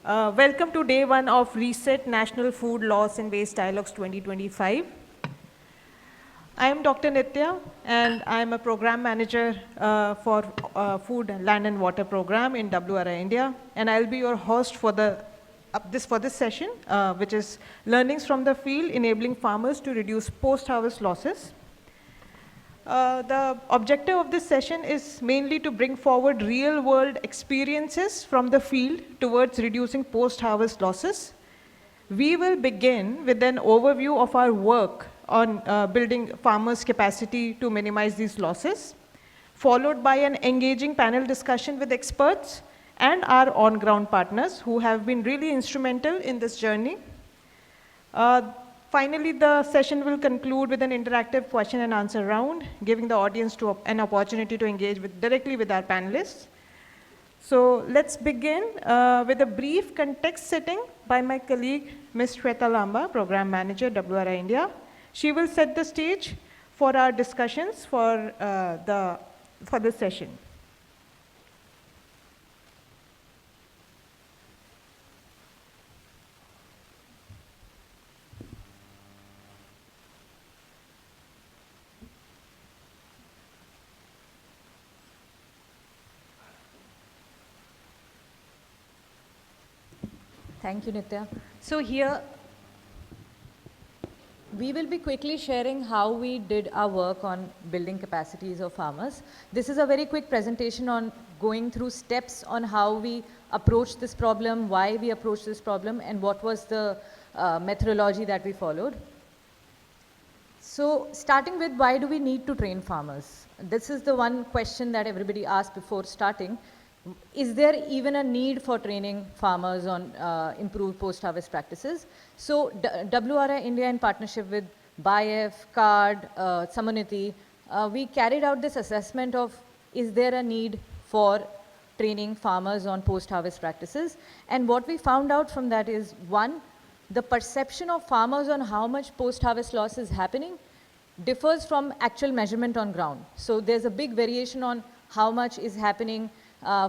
Welcome to day one of Reset National Food Loss and Waste Dialogues 2025. I am Dr. Nitya and I am a program manager for Food, Land and Water program in WRI India, and I'll be your host for this session, which is learnings from the field enabling farmers to reduce post-harvest losses. The objective of this session is mainly to bring forward real-world experiences from the field towards reducing post-harvest losses. We will begin with an overview of our work on building farmers' capacity to minimize these losses, followed by an engaging panel discussion with experts and our on-ground partners who have been really instrumental in this journey. Finally, the session will conclude with an interactive question and answer round, giving the audience an opportunity to engage directly with our panelists. So let's begin with a brief context setting by my colleague, Ms. Shweta Lamba, Program Manager, WRI India. She will set the stage for our discussions for this session. Thank you, Nitya. So here, we will be quickly sharing how we did our work on building capacities of farmers. This is a very quick presentation on going through steps on how we approach this problem, why we approach this problem, and what was the methodology that we followed. So starting with why do we need to train farmers? This is the one question that everybody asked before starting. Is there even a need for training farmers on improved post-harvest practices? So WRI India, in partnership with BIF, CARD, Samuniti, we carried out this assessment of is there a need for training farmers on post-harvest practices? And what we found out from that is, one, the perception of farmers on how much post-harvest loss is happening differs from actual measurement on ground. So there's a big variation on how much is happening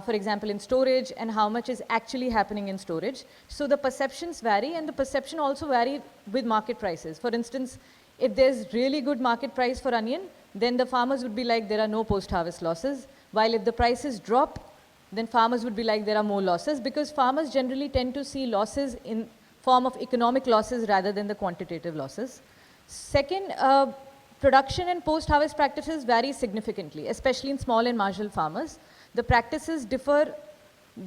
for example, in storage, and how much is actually happening in storage. So the perceptions vary, and the perception also vary with market prices. For instance, if there's really good market price for onion, then the farmers would be like, there are no post-harvest losses. While if the prices drop, then farmers would be like, there are more losses, because farmers generally tend to see losses in form of economic losses rather than the quantitative losses. Second, production and post-harvest practices vary significantly, especially in small and marginal farmers. The practices differ,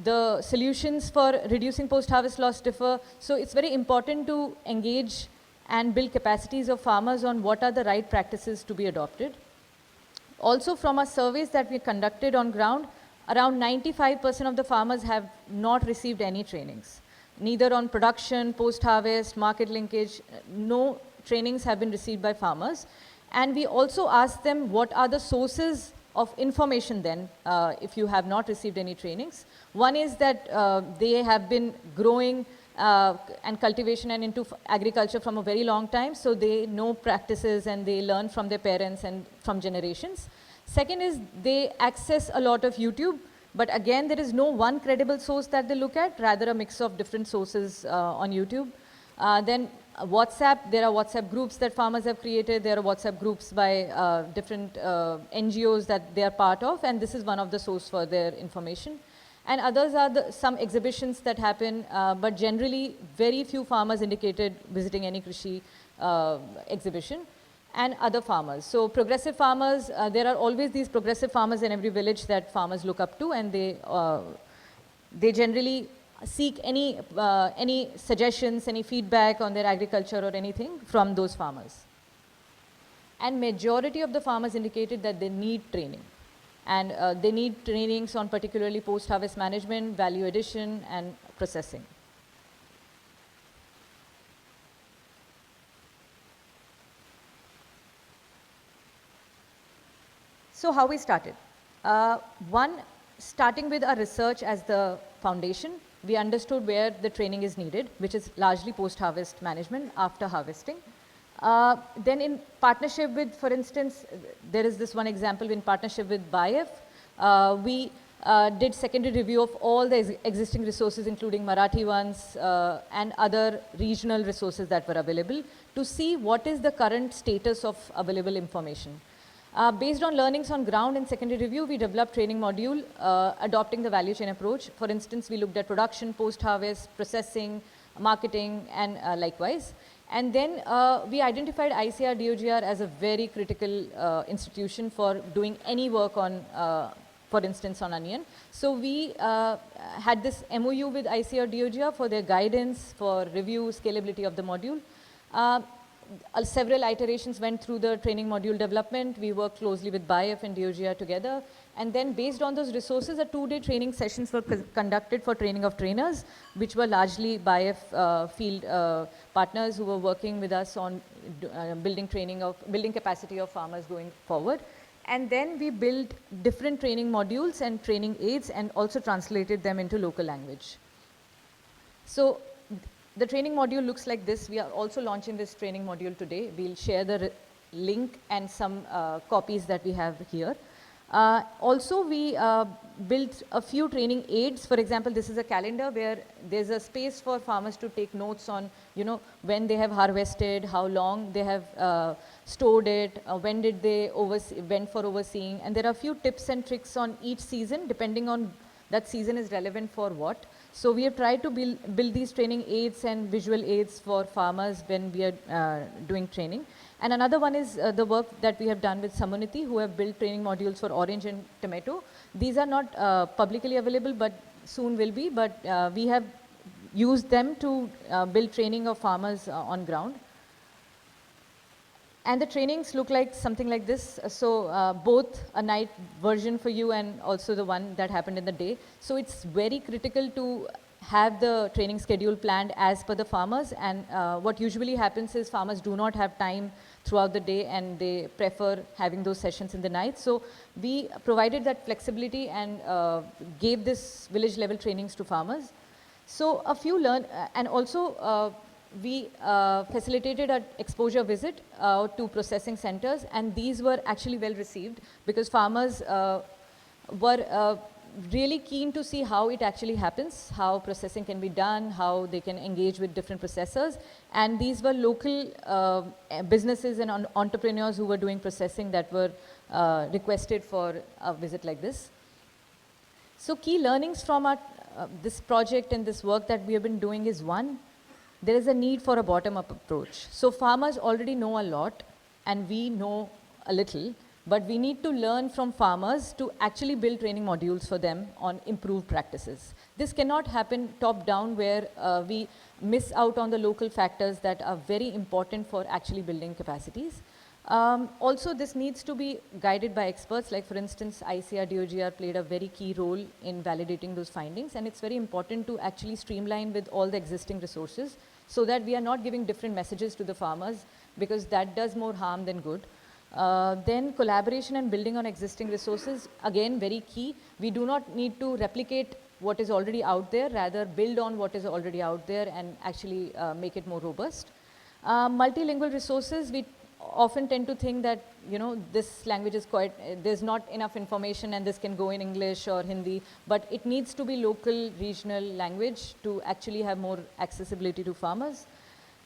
the solutions for reducing post-harvest loss differ, so it's very important to engage and build capacities of farmers on what are the right practices to be adopted. Also, from our surveys that we conducted on ground, around 95% of the farmers have not received any trainings, neither on production, post-harvest, market linkage. No trainings have been received by farmers. And we also asked them what are the sources of information then, if you have not received any trainings. One is that they have been growing and cultivation and into agriculture from a very long time, so they know practices and they learn from their parents and from generations. Second is they access a lot of YouTube, but again there is no one credible source that they look at, rather a mix of different sources on YouTube. Then WhatsApp, there are WhatsApp groups that farmers have created, there are WhatsApp groups by different NGOs that they are part of, and this is one of the sources for their information. And others are some exhibitions that happen, but generally very few farmers indicated visiting any Krishi exhibition, and other farmers. So progressive farmers, there are always these progressive farmers in every village that farmers look up to, and they generally seek any suggestions, any feedback on their agriculture or anything from those farmers. And majority of the farmers indicated that they need training. And they need trainings on particularly post-harvest management, value addition, and processing. So how we started? One, starting with our research as the foundation, we understood where the training is needed, which is largely post-harvest management after harvesting. Then in partnership with, for instance, there is this one example in partnership with BIF, we did secondary review of all the existing resources, including Marathi ones and other regional resources that were available, to see what is the current status of available information. Based on learnings on ground in secondary review, we developed training module adopting the value chain approach. For instance, we looked at production, post-harvest, processing, marketing, and likewise. And then we identified ICR DOGR as a very critical institution for doing any work on, for instance, on onion. So we had this MOU with ICR DOGR for their guidance, for review, scalability of the module. Several iterations went through the training module development. We worked closely with BIF and DOGR together. And then based on those resources, a 2-day training sessions were conducted for training of trainers, which were largely BIF field partners who were working with us on building capacity of farmers going forward. And then we built different training modules and training aids and also translated them into local language. So the training module looks like this. We are also launching this training module today. We'll share the link and some copies that we have here. Also, we built a few training aids. For example, this is a calendar where there's a space for farmers to take notes on, when they have harvested, how long they have stored it, when did they went for overseeing. And there are a few tips and tricks on each season, depending on that season is relevant for what. So we have tried to build these training aids and visual aids for farmers when we are doing training. And another one is the work that we have done with Samuniti, who have built training modules for orange and tomato. These are not publicly available, but soon will be. But we have used them to build training of farmers on ground. And the trainings look like something like this. So both a night version for you and also the one that happened in the day. So it's very critical to have the training schedule planned as per the farmers. And what usually happens is farmers do not have time throughout the day and they prefer having those sessions in the night. So we provided that flexibility and gave this village level trainings to farmers. So a few and also we facilitated an exposure visit to processing centers, and these were actually well received because farmers were really keen to see how it actually happens, how processing can be done, how they can engage with different processors. And these were local businesses and entrepreneurs who were doing processing that were requested for a visit like this. So key learnings from our, this project and this work that we have been doing is, one, there is a need for a bottom-up approach. So farmers already know a lot and we know a little, but we need to learn from farmers to actually build training modules for them on improved practices. This cannot happen top-down where we miss out on the local factors that are very important for actually building capacities. Also, this needs to be guided by experts, like for instance, ICR DOGR played a very key role in validating those findings, and it's very important to actually streamline with all the existing resources so that we are not giving different messages to the farmers, because that does more harm than good. Then collaboration and building on existing resources, again very key. We do not need to replicate what is already out there, rather build on what is already out there and actually make it more robust. Multilingual resources, we often tend to think that, this language is quite, there's not enough information and this can go in English or Hindi, but it needs to be local, regional language to actually have more accessibility to farmers.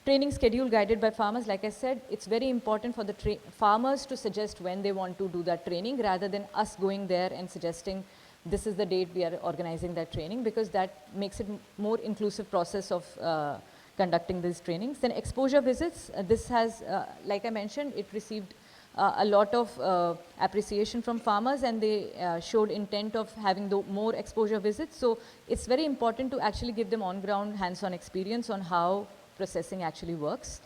Training schedule guided by farmers, like I said, it's very important for the farmers to suggest when they want to do that training rather than us going there and suggesting this is the date we are organizing that training, because that makes it more inclusive process of conducting these trainings. Then exposure visits, this has, like I mentioned, it received a lot of appreciation from farmers, and they showed intent of having more exposure visits. So it's very important to actually give them on-ground hands-on experience on how processing actually works.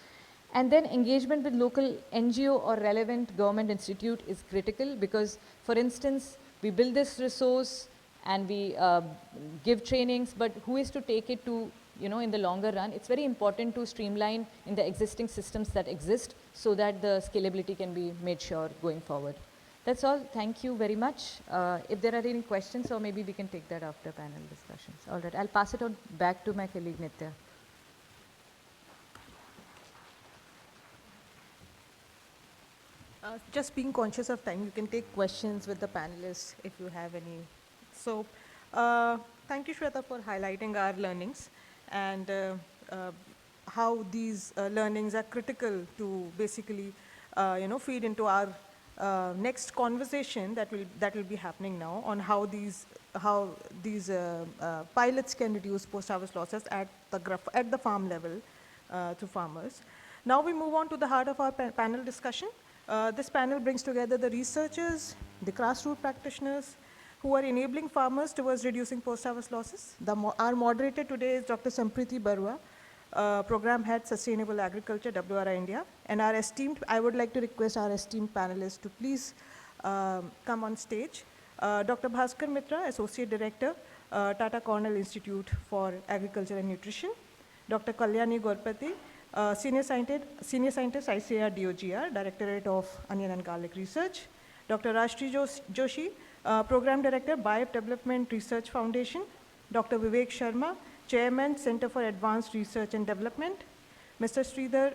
And then engagement with local NGO or relevant government institute is critical, because for instance, we build this resource and we give trainings, but who is to take it to, in the longer run? It's very important to streamline in the existing systems that exist so that the scalability can be made sure going forward. That's all. Thank you very much. If there are any questions, or maybe we can take that after panel discussions. All right, I'll pass it on back to my colleague Nitya. Just being conscious of time, you can take questions with the panelists if you have any So, thank you, Shweta, for highlighting our learnings and uh, how these learnings are critical to basically, feed into our next conversation that will be happening now on how these pilots can reduce post-harvest losses at the farm level to farmers. Now we move on to the heart of our panel discussion. This panel brings together the researchers, the grassroots practitioners, who are enabling farmers towards reducing post-harvest losses. Our moderator today is Dr. Sampriti Barua, Program Head, Sustainable Agriculture, WRI India. And I would like to request our esteemed panelists to please come on stage. Dr. Bhaskar Mitra, Associate Director, Tata Cornell Institute for Agriculture and Nutrition. Dr. Kalyani Gorpati, Senior Scientist, ICAR DOGR, Directorate of Onion and Garlic Research. Dr. Rashti Joshi, Program Director, Bio Development Research Foundation. Dr. Vivek Sharma, Chairman, Center for Advanced Research and Development. Mr. Sridhar,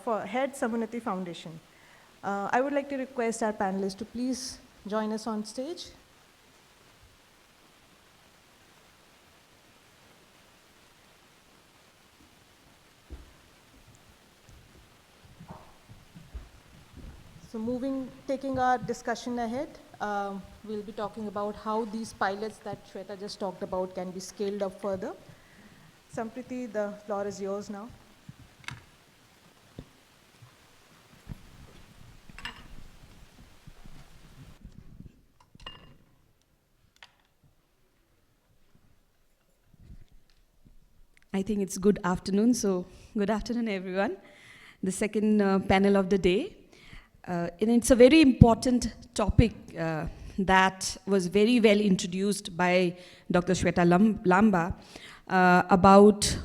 for Head, Samunati Foundation. I would like to request our panelists to please join us on stage. So taking our discussion ahead, we'll be talking about how these pilots that Shweta just talked about can be scaled up further. Sampriti, the floor is yours now. I think it's good afternoon, so good afternoon, everyone. The second panel of the day. And it's a very important topic that was very well introduced by Dr. Shweta Lamba about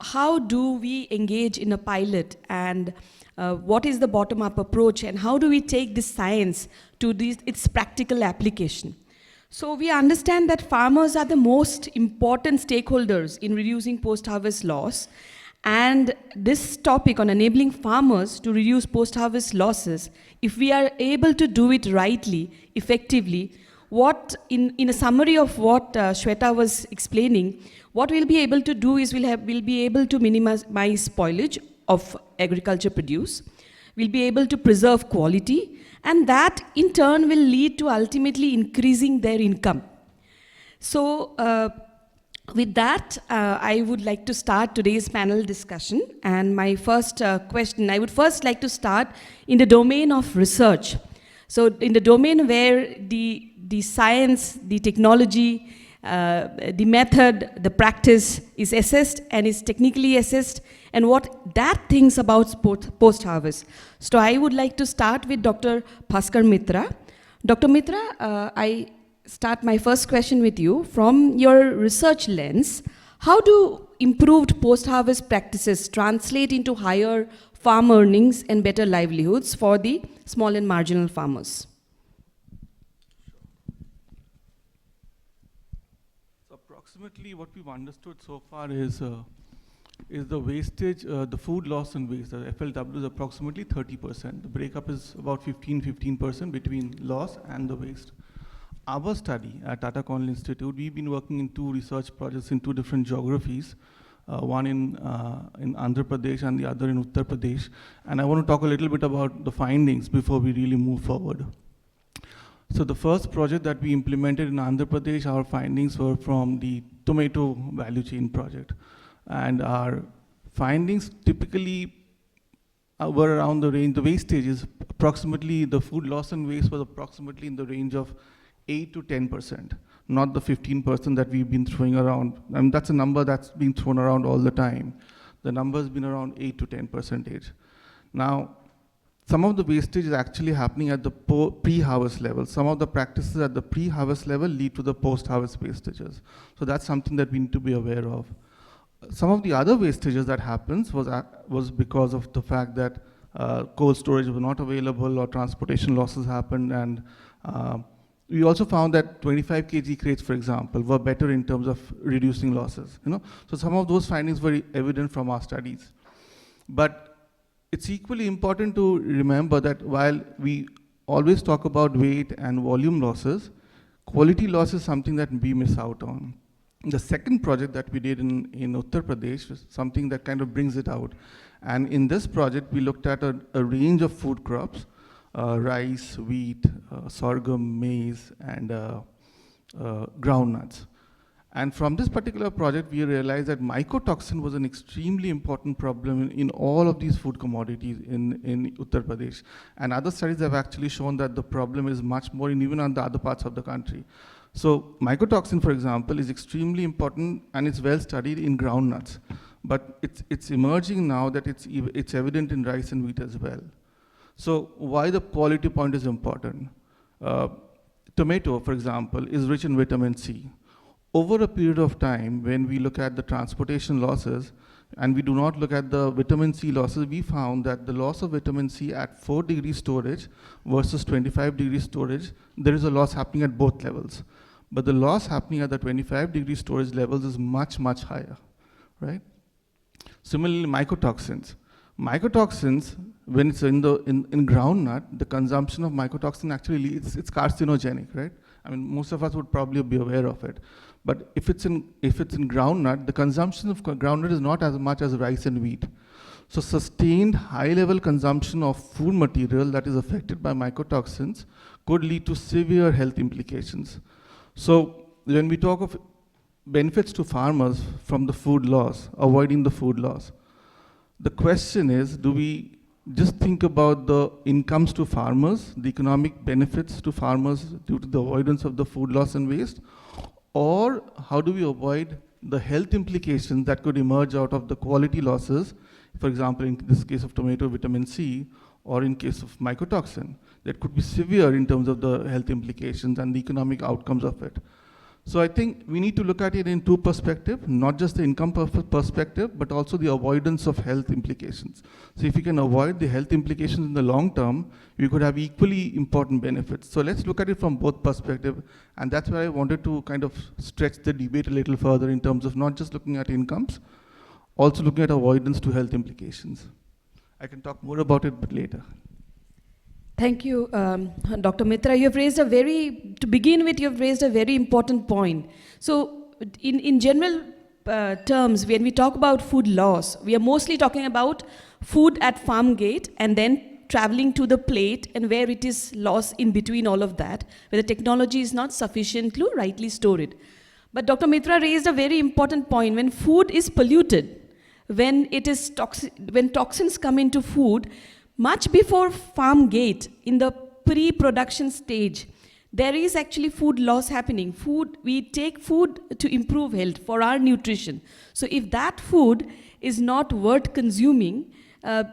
how do we engage in a pilot and what is the bottom-up approach and how do we take this science to its practical application. So we understand that farmers are the most important stakeholders in reducing post-harvest loss. And this topic on enabling farmers to reduce post-harvest losses, if we are able to do it rightly, effectively, in a summary of what Shweta was explaining, what we'll be able to do is we'll be able to minimize spoilage of agriculture produce. We'll be able to preserve quality, and that in turn will lead to ultimately increasing their income. So with that, I would like to start today's panel discussion. And my first question, I would first like to start in the domain of research. So in the domain where the science, the technology, the method, the practice is assessed and is technically assessed, and what that thinks about post-harvest. So I would like to start with Dr. Bhaskar Mitra. Dr. Mitra, I start my first question with you. From your research lens, how do improved post-harvest practices translate into higher farm earnings and better livelihoods for the small and marginal farmers? So approximately what we've understood so far is the wastage, the food loss and waste. The FLW is approximately 30%. The breakup is about 15% between loss and the waste. Our study at Tata Cornell Institute, we've been working in two research projects in two different geographies, one in Andhra Pradesh and the other in Uttar Pradesh. And I want to talk a little bit about the findings before we really move forward. So the first project that we implemented in Andhra Pradesh, our findings were from the tomato value chain project. And our findings typically were around the range, the wastage is approximately, the food loss and waste was approximately in the range of 8 to 10%, not the 15% that we've been throwing around. I mean, that's a number that's been thrown around all the time. The number's been around 8 to 10%. Now, some of the wastage is actually happening at the pre-harvest level. Some of the practices at the pre-harvest level lead to the post-harvest wastages. So that's something that we need to be aware of. Some of the other wastages that happens was because of the fact that cold storage was not available or transportation losses happened, and we also found that 25 kg crates, for example, were better in terms of reducing losses. So some of those findings were evident from our studies. But it's equally important to remember that while we always talk about weight and volume losses, Quality loss is something that we miss out on. The second project that we did in Uttar Pradesh was something that kind of brings it out. And in this project, we looked at a range of food crops, rice, wheat, sorghum, maize, and groundnuts. And from this particular project, we realized that mycotoxin was an extremely important problem in all of these food commodities in Uttar Pradesh. And other studies have actually shown that the problem is much more in even on the other parts of the country. So mycotoxin, for example, is extremely important and it's well studied in groundnuts. But it's emerging now that it's evident in rice and wheat as well. So why the quality point is important? Tomato, for example, is rich in vitamin C. Over a period of time, when we look at the transportation losses, and we do not look at the vitamin C losses, we found that the loss of vitamin C at 4 degree storage versus 25 degree storage, there is a loss happening at both levels. But the loss happening at the 25 degree storage levels is much, much higher, right? Similarly, mycotoxins. Mycotoxins, when it's in groundnut, the consumption of mycotoxin actually, it's carcinogenic, right? I mean, most of us would probably be aware of it. But if it's in groundnut, the consumption of groundnut is not as much as rice and wheat. So sustained high-level consumption of food material that is affected by mycotoxins could lead to severe health implications. So when we talk of benefits to farmers from the food loss, avoiding the food loss, the question is, do we just think about the incomes to farmers, the economic benefits to farmers due to the avoidance of the food loss and waste? Or how do we avoid the health implications that could emerge out of the quality losses, for example, in this case of tomato, vitamin C, or in case of mycotoxin, that could be severe in terms of the health implications and the economic outcomes of it. So I think we need to look at it in two perspectives, not just the income perspective, but also the avoidance of health implications. So if we can avoid the health implications in the long term, we could have equally important benefits. So let's look at it from both perspectives, and that's why I wanted to kind of stretch the debate a little further in terms of not just looking at incomes, also looking at avoidance to health implications. I can talk more about it, but later. Thank you, Dr. Mitra. You have raised to begin with, you have raised a very important point. So in general terms, when we talk about food loss, we are mostly talking about food at farm gate and then traveling to the plate and where it is lost in between all of that, where the technology is not sufficiently rightly stored. But Dr. Mitra raised a very important point. When food is polluted, when toxins come into food, much before farm gate, in the pre-production stage, there is actually food loss happening. We take food to improve health for our nutrition. So if that food is not worth consuming, the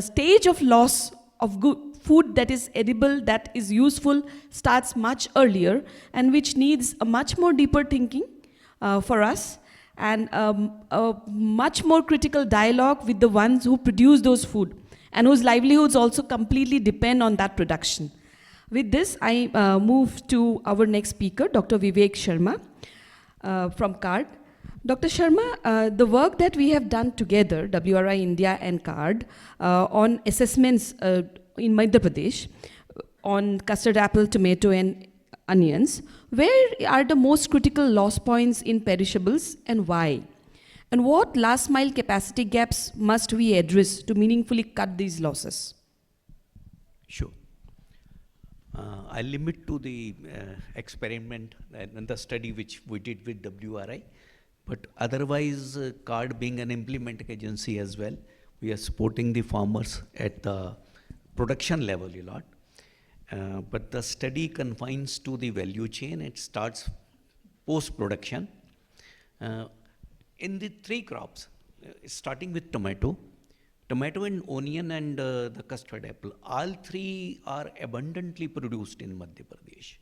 stage of loss of good food that is edible, that is useful, starts much earlier, and which needs a much more deeper thinking for us, and a much more critical dialogue with the ones who produce those food and whose livelihoods also completely depend on that production. With this, I move to our next speaker, Dr. Vivek Sharma from CARD. Dr. Sharma, the work that we have done together, WRI India and CARD, on assessments in Madhya Pradesh on custard apple, tomato, and onions, where are the most critical loss points in perishables and why? And what last mile capacity gaps must we address to meaningfully cut these losses? Sure. I limit to the experiment and the study which we did with WRI, but otherwise CARD being an implementing agency as well, we are supporting the farmers at the production level a lot. But the study confines to the value chain. It starts post-production. In the three crops, starting with tomato and onion and the custard apple, all three are abundantly produced in Madhya Pradesh.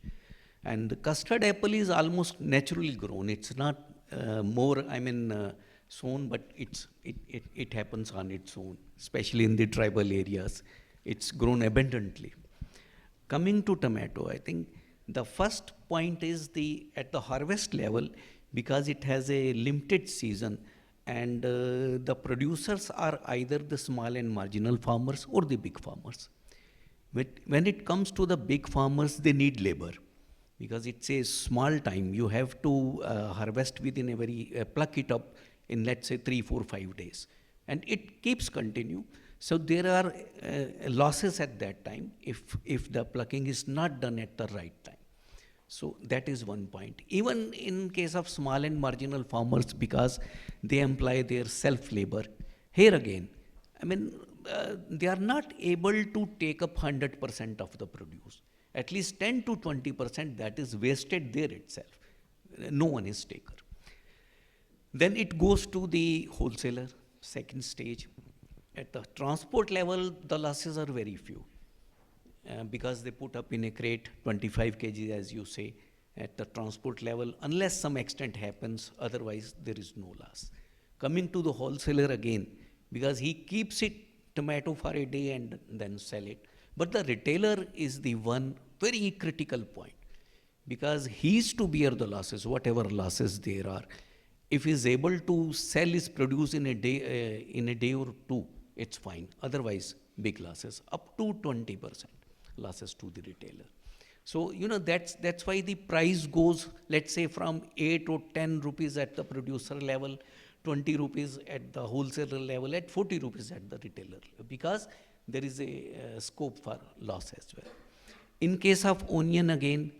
And the custard apple is almost naturally grown. It's not sown, but it happens on its own, especially in the tribal areas. It's grown abundantly. Coming to tomato, I think the first point is at the harvest level, because it has a limited season, and the producers are either the small and marginal farmers or the big farmers. But when it comes to the big farmers, they need labor. because it's a small time. You have to harvest within a very, pluck it up in, let's say, 3, 4, 5 days. And it keeps continue. So there are losses at that time if the plucking is not done at the right time. So that is one point. Even in case of small and marginal farmers, because they employ their self-labor, here again, I mean, they are not able to take up 100% of the produce. At least 10 to 20% that is wasted there itself. No one is taker. Then it goes to the wholesaler, second stage. At the transport level, the losses are very few. Because they put up in a crate 25 kg, as you say, at the transport level, unless some extent happens, otherwise there is no loss. Coming to the wholesaler again, because he keeps it tomato for a day and then sell it. But the retailer is the one very critical point, because he is to bear the losses, whatever losses there are. If he is able to sell his produce in a day or two, it's fine. Otherwise, big losses, up to 20% losses to the retailer. So, you know, that's why the price goes, let's say, from 8 or 10 rupees at the producer level, 20 rupees at the wholesaler level, at 40 rupees at the retailer, because there is a scope for loss as well. In case of onion, again,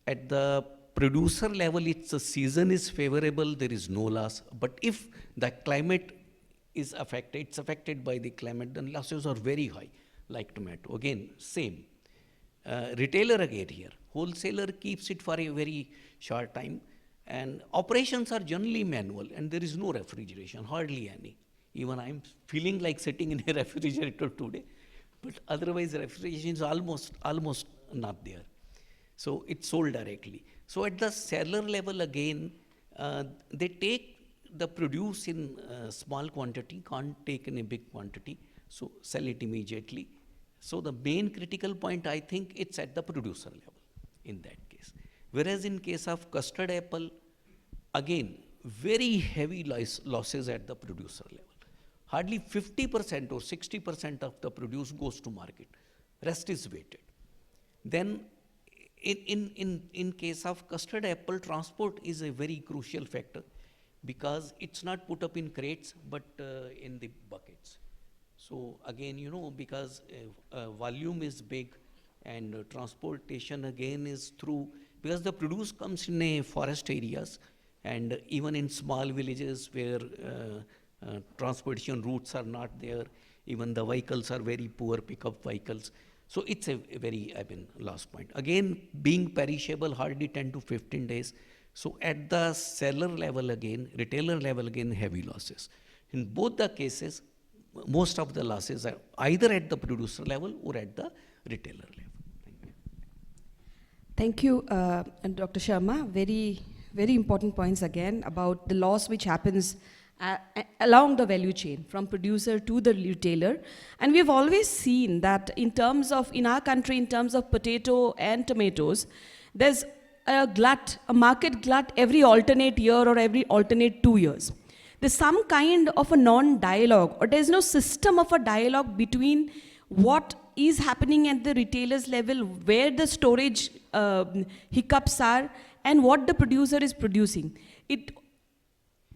at the producer level, it's the season is favorable, there is no loss. But if the climate is affected, it's affected by the climate, then losses are very high, like tomato. Again, same. Retailer again here, wholesaler keeps it for a very short time, and operations are generally manual, and there is no refrigeration, hardly any. Even I'm feeling like sitting in a refrigerator today, but otherwise refrigeration is almost not there. So it's sold directly. So at the seller level again, they take the produce in small quantity, can't take in a big quantity, so sell it immediately. So the main critical point, I think, it's at the producer level in that case. Whereas in case of custard apple, again, very heavy losses at the producer level. Hardly 50% or 60% of the produce goes to market. Rest is weighted. Then in case of custard apple, transport is a very crucial factor, because it's not put up in crates, but in the buckets. So again, you know, because volume is big, and transportation again is through, because the produce comes in a forest areas, and even in small villages where transportation routes are not there, even the vehicles are very poor pickup vehicles. So it's a very, last point. Again, being perishable, hardly 10 to 15 days. So at the seller level again, retailer level again, heavy losses. In both the cases, most of the losses are either at the producer level or at the retailer level. Thank you, Dr. Sharma. Very, very important points again about the loss which happens along the value chain from producer to the retailer. And we've always seen that in terms of, in our country, in terms of potato and tomatoes, there's a market glut every alternate year or every alternate 2 years. There's some kind of a non-dialogue, or there's no system of a dialogue between what is happening at the retailer's level, where the storage hiccups are, and what the producer is producing.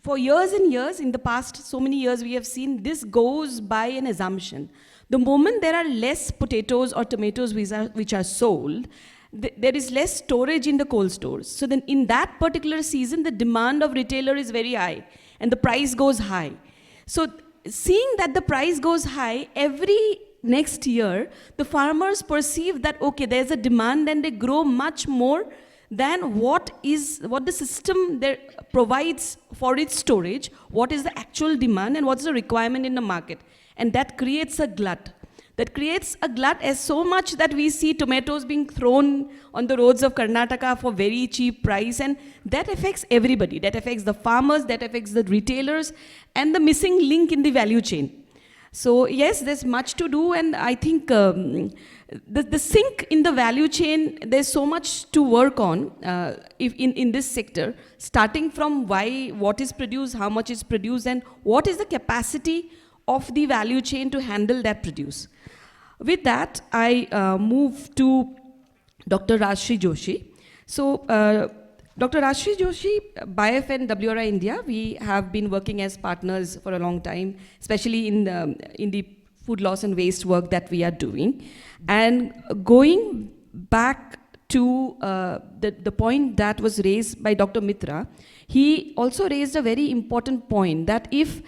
For years and years, in the past so many years, we have seen this goes by an assumption. The moment there are less potatoes or tomatoes which are sold, there is less storage in the cold stores. So then in that particular season, the demand of retailer is very high, and the price goes high. So seeing that the price goes high, every next year, the farmers perceive that, okay, there's a demand, and they grow much more than what the system there provides for its storage, what is the actual demand, and what's the requirement in the market. And that creates a glut. That creates a glut as so much that we see tomatoes being thrown on the roads of Karnataka for very cheap price, and that affects everybody. That affects the farmers, that affects the retailers, and the missing link in the value chain. So yes, there's much to do, and I think the sink in the value chain, there's so much to work on in this sector, starting from what is produced, how much is produced, and what is the capacity of the value chain to handle that produce. With that, I move to Dr. Rajshri Joshi. So, Dr. Rashmi Joshi, BIF and WRI India, we have been working as partners for a long time, especially in the food loss and waste work that we are doing. And going back to the point that was raised by Dr. Mitra, he also raised a very important point that if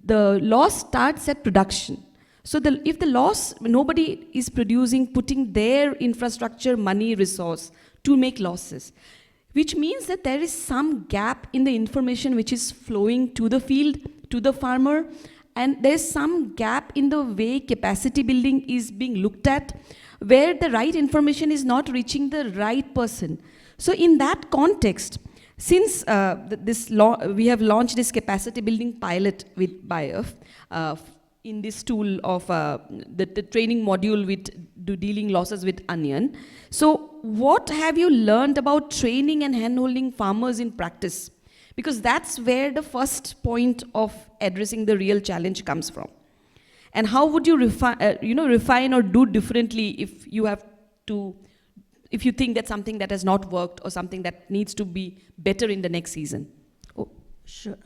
the loss starts at production, so if the loss, nobody is producing, putting their infrastructure, money, resource to make losses, which means that there is some gap in the information which is flowing to the field, to the farmer, and there's some gap in the way capacity building is being looked at, where the right information is not reaching the right person. So in that context, since we have launched this capacity building pilot with BIF, in this tool of the training module with dealing losses with onion. So what have you learned about training and handholding farmers in practice? Because that's where the first point of addressing the real challenge comes from. And how would you refine or do differently if you have to, if you think that something that has not worked or something that needs to be better in the next season? Oh. Sure.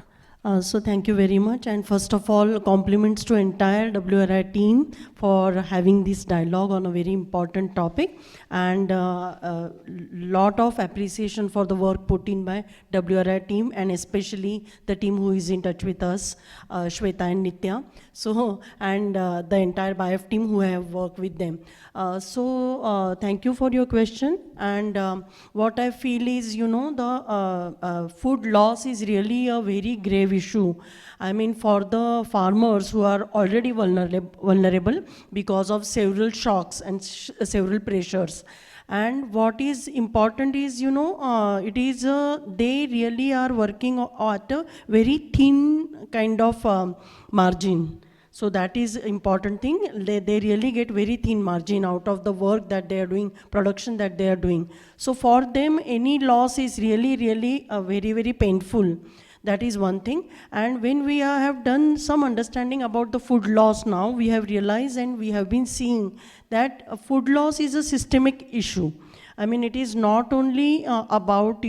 So thank you very much, and first of all, compliments to entire WRI team for having this dialogue on a very important topic, and lot of appreciation for the work put in by WRI team, and especially the team who is in touch with us, Shweta and Nitya. So, and the entire BIF team who have worked with them. Thank you for your question. And what I feel is, the food loss is really a very grave issue. I mean, for the farmers who are already vulnerable because of several shocks and several pressures. And what is important is, it is they really are working at a very thin kind of margin. So that is important thing. They really get very thin margin out of the work that they are doing, production that they are doing. So for them, any loss is really, really very, very painful. That is one thing. And when we have done some understanding about the food loss now, we have realized and we have been seeing that food loss is a systemic issue. I mean, it is not only about,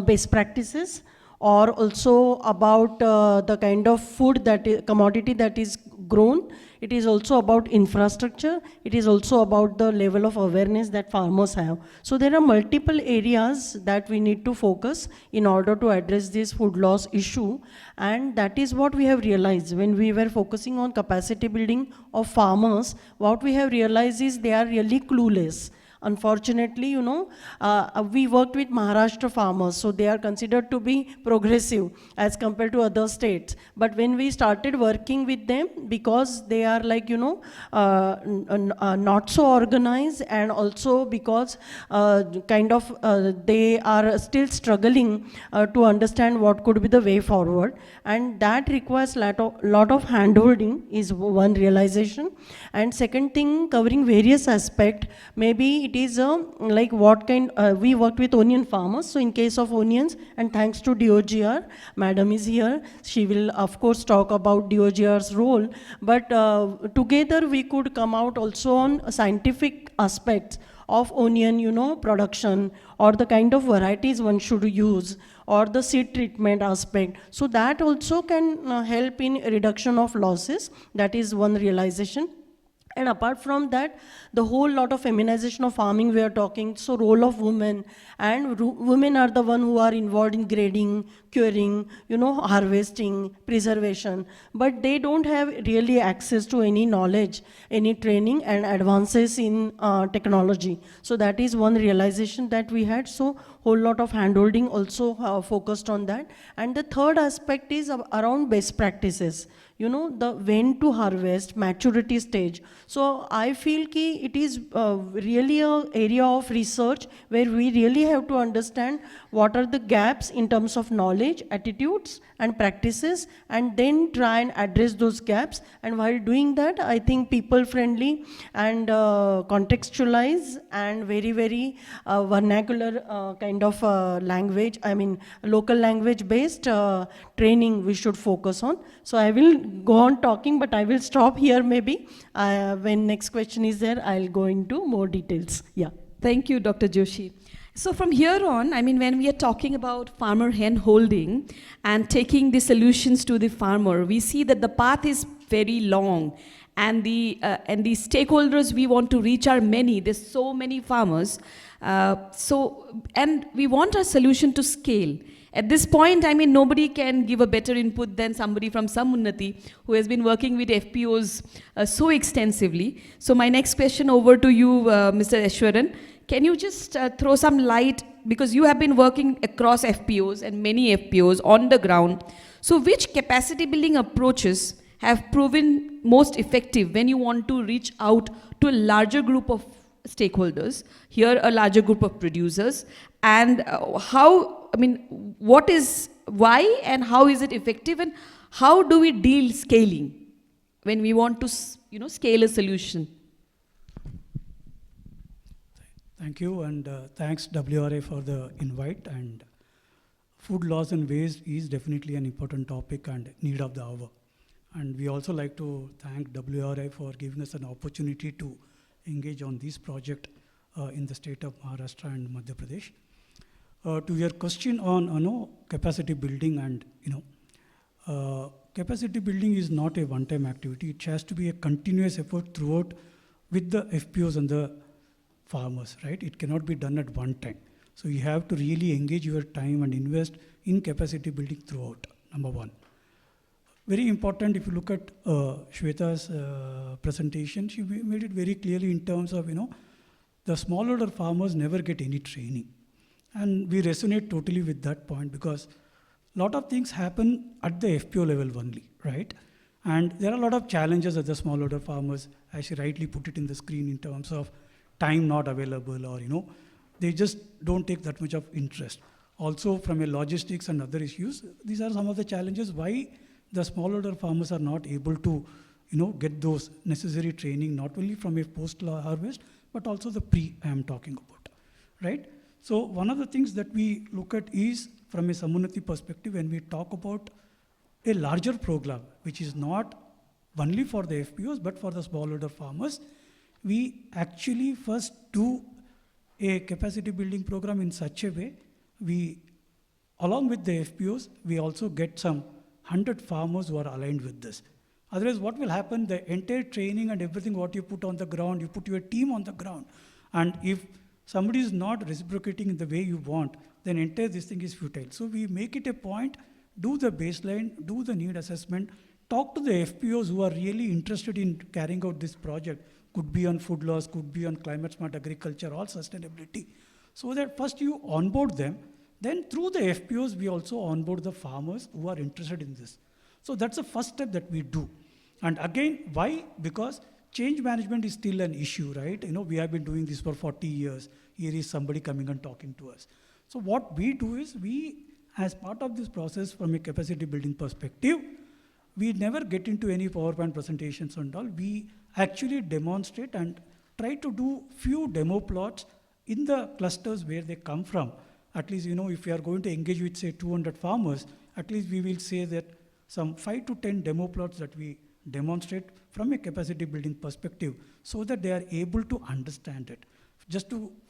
best practices, or also about the kind of food commodity that is grown. It is also about infrastructure. It is also about the level of awareness that farmers have. So there are multiple areas that we need to focus in order to address this food loss issue. And that is what we have realized when we were focusing on capacity building of farmers. What we have realized is they are really clueless. Unfortunately, we worked with Maharashtra farmers, so they are considered to be progressive as compared to other states. But when we started working with them, because they are like, not so organized, and also because they are still struggling to understand what could be the way forward. And that requires lot of hand-holding is one realization. And second thing, covering various aspects, maybe it is like what kind, we worked with onion farmers. So in case of onions, and thanks to DOGR, madam is here, she will of course talk about DOGR's role, but together we could come out also on scientific aspects of onion, production, or the kind of varieties one should use, or the seed treatment aspect. So that also can help in reduction of losses. That is one realization. And apart from that, the whole lot of feminization of farming we are talking, so role of women, and women are the one who are involved in grading, curing, harvesting, preservation, but they don't have really access to any knowledge, any training and advances in technology. So that is one realization that we had. So whole lot of handholding also focused on that. And the third aspect is around best practices. The when to harvest, maturity stage. So I feel ki it is really an area of research where we really have to understand what are the gaps in terms of knowledge, attitudes and practices, and then try and address those gaps. And while doing that, I think people friendly and contextualize and very, very vernacular kind of language, I mean local language based training we should focus on. So I will go on talking, but I will stop here maybe. When next question is there, I'll go into more details. Yeah. Thank you, Dr. Joshi. So from here on, I mean, when we are talking about farmer hand holding and taking the solutions to the farmer, we see that the path is very long, and the stakeholders we want to reach are many. There's so many farmers, and we want our solution to scale. At this point, I mean, nobody can give a better input than somebody from Samunnati who has been working with FPOs so extensively. So my next question over to you, Mr. Ashwaran. Can you just throw some light, because you have been working across FPOs and many FPOs on the ground. So which capacity building approaches have proven most effective when you want to reach out to a larger group of stakeholders, here a larger group of producers, and why and how is it effective, and how do we deal scaling when we want to, scale a solution? Thank you, and thanks WRA for the invite. And food loss and waste is definitely an important topic and need of the hour. And we also like to thank WRA for giving us an opportunity to engage on this project in the state of Maharashtra and Madhya Pradesh. To your question on capacity building, and capacity building is not a one-time activity. It has to be a continuous effort throughout with the FPOs and the farmers, right? It cannot be done at one time. So you have to really engage your time and invest in capacity building throughout, number one. Very important, if you look at Shweta's presentation, she made it very clearly in terms of, the smallholder farmers never get any training. And we resonate totally with that point, because a lot of things happen at the FPO level only, right? And there are a lot of challenges at the smallholder farmers, as she rightly put it in the screen, in terms of time not available, or they just don't take that much of interest. Also from a logistics and other issues, these are some of the challenges why the smallholder farmers are not able to get those necessary training, not only from a post-harvest, but also the pre I am talking about, right? So one of the things that we look at is from a Samunnati perspective, when we talk about a larger program, which is not only for the FPOs, but for the smallholder farmers, we actually first do a capacity building program in such a way, along with the FPOs, we also get some 100 farmers who are aligned with this. Otherwise, what will happen, the entire training and everything what you put on the ground, you put your team on the ground, and if somebody is not reciprocating in the way you want, then entire this thing is futile. So we make it a point, do the baseline, do the need assessment, talk to the FPOs who are really interested in carrying out this project. Could be on food loss, could be on climate smart agriculture, or sustainability. So that first you onboard them, then through the FPOs, we also onboard the farmers who are interested in this. So that's the first step that we do. And again, why? Because change management is still an issue, right? We have been doing this for 40 years. Here is somebody coming and talking to us. So what we do is, as part of this process from a capacity building perspective, we never get into any PowerPoint presentations and all. We actually demonstrate and try to do few demo plots in the clusters where they come from. At least, if we are going to engage with, say, 200 farmers, at least we will say that some 5 to 10 demo plots that we demonstrate from a capacity building perspective, so that they are able to understand it.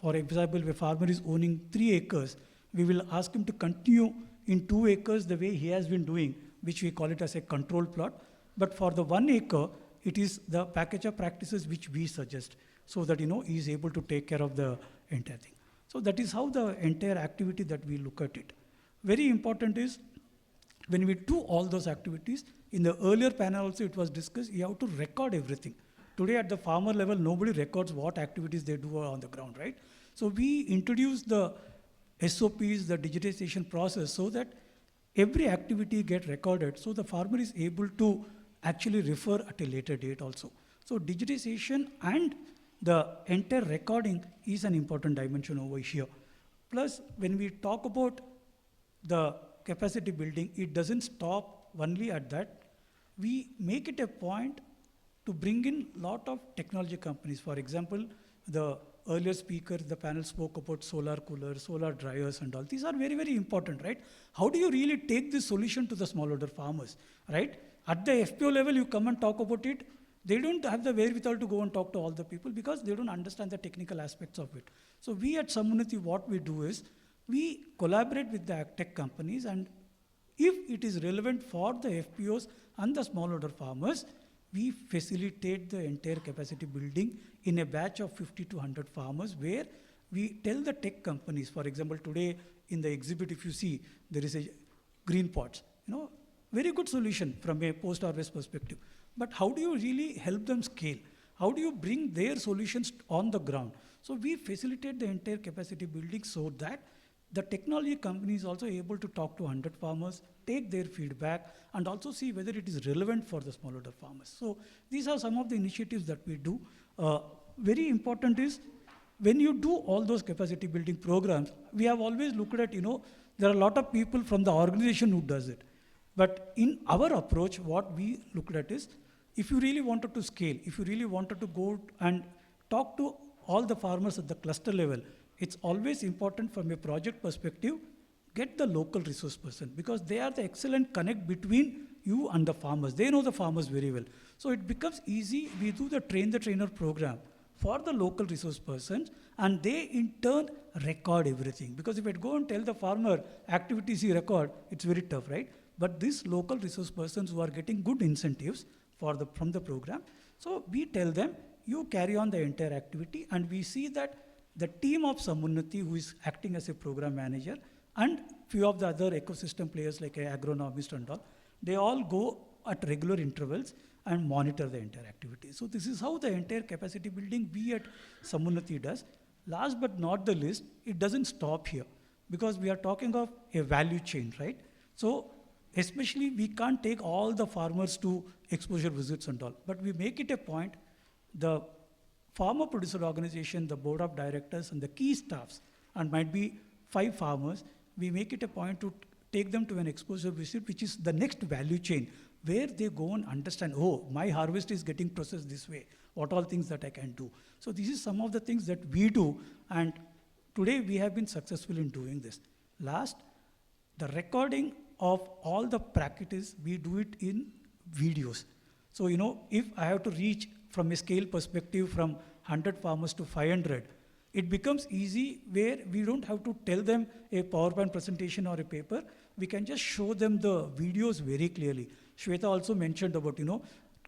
For example, if a farmer is owning 3 acres, we will ask him to continue in 2 acres the way he has been doing, which we call it as a control plot. But for the 1 acre, it is the package of practices which we suggest, so that he is able to take care of the entire thing. So that is how the entire activity that we look at it. Very important is, when we do all those activities, in the earlier panel also it was discussed, you have to record everything. Today at the farmer level, nobody records what activities they do on the ground, right? So we introduce the SOPs, the digitization process, so that every activity get recorded, so the farmer is able to actually refer at a later date also. So digitization and the entire recording is an important dimension over here. Plus, when we talk about the capacity building, it doesn't stop only at that. We make it a point to bring in a lot of technology companies. For example, the earlier speaker, the panel spoke about solar coolers, solar dryers and all. These are very, very important, right? How do you really take this solution to the smallholder farmers, right? At the FPO level, you come and talk about it. They don't have the wherewithal to go and talk to all the people because they don't understand the technical aspects of it. So we at Sammunati, what we do is, we collaborate with the agtech companies, and if it is relevant for the FPOs and the smallholder farmers, we facilitate the entire capacity building in a batch of 50 to 100 farmers, where we tell the tech companies, for example, today in the exhibit, if you see, there is a green pots, very good solution from a post-harvest perspective. But how do you really help them scale? How do you bring their solutions on the ground? So we facilitate the entire capacity building so that the technology company is also able to talk to 100 farmers, take their feedback, and also see whether it is relevant for the smallholder farmers. So these are some of the initiatives that we do. Very important is, when you do all those capacity building programs, we have always looked at, there are a lot of people from the organization who does it. But in our approach, what we looked at is, if you really wanted to scale, if you really wanted to go and talk to all the farmers at the cluster level, it's always important from a project perspective, get the local resource person, because they are the excellent connect between you and the farmers. They know the farmers very well. So it becomes easy. We do the train the trainer program for the local resource persons, and they in turn record everything. Because if I go and tell the farmer activities he record, it's very tough, right? But these local resource persons who are getting good incentives from the program, so we tell them, you carry on the entire activity, and we see that the team of Sammunati, who is acting as a program manager, and few of the other ecosystem players like agronomist and all, they all go at regular intervals and monitor the entire activity. So this is how the entire capacity building we at Sammunati does. Last but not the least, it doesn't stop here, because we are talking of a value chain, right? So especially we can't take all the farmers to exposure visits and all, but we make it a point, the farmer producer organization, the board of directors and the key staffs, and might be 5 farmers, we make it a point to take them to an exposure visit, which is the next value chain, where they go and understand, oh, my harvest is getting processed this way, what all things that I can do. So this is some of the things that we do, and today we have been successful in doing this. Last, the recording of all the practice, we do it in videos. So, if I have to reach from a scale perspective from 100 farmers to 500, it becomes easy where we don't have to tell them a PowerPoint presentation or a paper. We can just show them the videos very clearly. Shweta also mentioned about,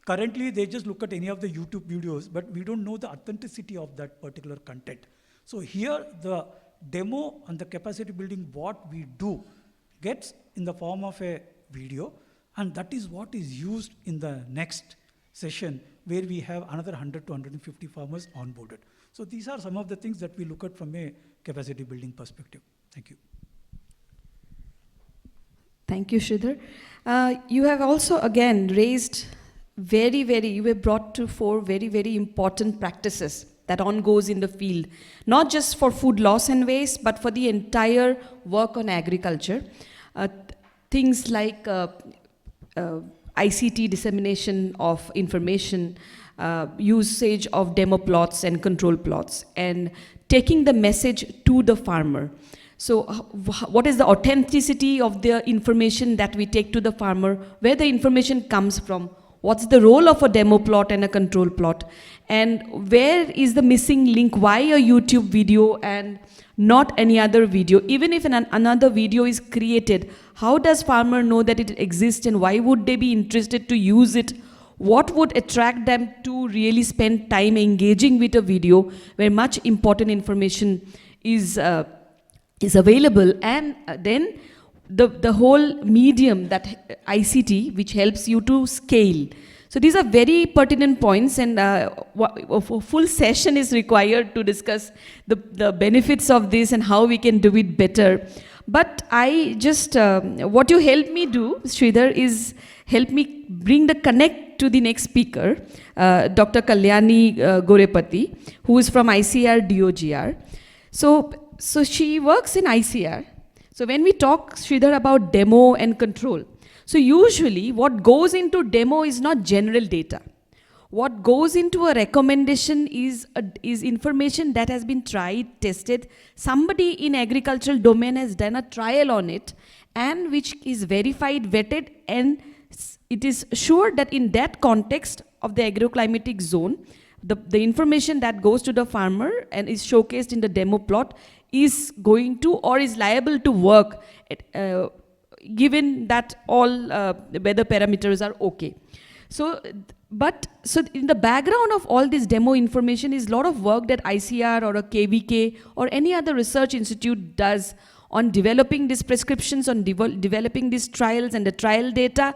currently they just look at any of the YouTube videos, but we don't know the authenticity of that particular content. So here the demo and the capacity building, what we do gets in the form of a video, and that is what is used in the next session, where we have another 100 to 150 farmers onboarded. So these are some of the things that we look at from a capacity building perspective. Thank you. Thank you, Sridhar. You have also again raised you were brought to 4 very, very important practices that on goes in the field, not just for food loss and waste, but for the entire work on agriculture. Things like ICT dissemination of information, usage of demo plots and control plots, and taking the message to the farmer. So what is the authenticity of the information that we take to the farmer, where the information comes from, what's the role of a demo plot and a control plot, and where is the missing link, why a YouTube video and not any other video? Even if another video is created, how does farmer know that it exists, and why would they be interested to use it? What would attract them to really spend time engaging with a video where much important information is available? And then the whole medium, that ICT, which helps you to scale. So these are very pertinent points, and a full session is required to discuss the benefits of this and how we can do it better. But I just, what you help me do, Sridhar, is help me bring the connect to the next speaker, Dr. Kalyani Gorepati, who is from ICR DOGR. So she works in ICR. So when we talk, Sridhar, about demo and control, so usually what goes into demo is not general data. What goes into a recommendation is information that has been tried, tested. Somebody in agricultural domain has done a trial on it, and which is verified, vetted, and it is sure that in that context of the agroclimatic zone, the information that goes to the farmer and is showcased in the demo plot is going to or is liable to work given that all weather parameters are okay. So in the background of all this demo information is a lot of work that ICR or a KVK or any other research institute does on developing these prescriptions, on developing these trials and the trial data